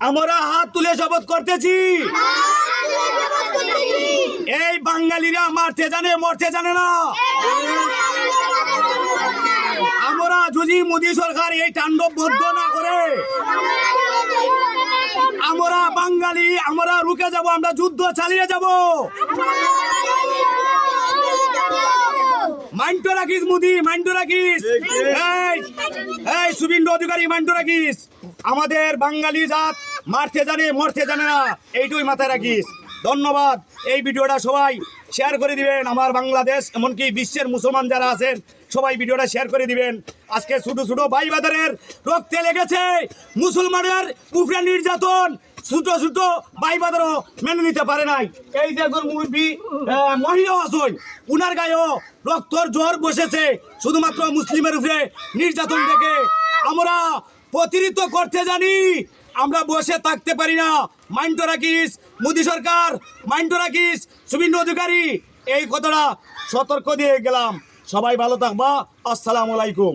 আমরা হাত তুলে শপথ করতেছি, এই বাঙালিরা মারতে জানে মরতে জানে না। আমরা যদি মোদী সরকার এই তাণ্ডব বন্ধ না করে, আমরা বাঙালি আমরা রুখে যাব, আমরা যুদ্ধ চালিয়ে যাব। মাইন্ড রাখিস মোদী, মাইন্ড রাখিস। এই শুভেন্দু অধিকারী মাইন্ড রাখিস, আমাদের বাঙালি জাত মারতে জানে মরতে জানে না, এইটুই মাথায় রাখিস। ধন্যবাদ। এই ভিডিওটা সবাই শেয়ার করে দিবেন। আমার বাংলাদেশ এমনকি বিশ্বের মুসলমান যারা আছেন সবাই ভিডিওটা শেয়ার করে দিবেন। আজকে ছোট ছোট ভাই বাদারের রক্তে লেগেছে, মুসলমানের উপরে নির্যাতন ছোট ছোট ভাই বাদারও মেনে নিতে পারে নাই। এই যে একজন মুরব্বী মহিলা আছেন, উনার গায়েও রক্তর জ্বর বসেছে শুধুমাত্র মুসলিমের উপরে নির্যাতন দেখে। আমরা প্রতিরিত করতে জানি, আমরা বসে থাকতে পারি না। মাইন্ড রাখিস মোদী সরকার, মাইন্ড রাখিস শুভেন্দু অধিকারী। এই কথাটা সতর্ক দিয়ে গেলাম। সবাই ভালো থাকবা। আসসালামু আলাইকুম।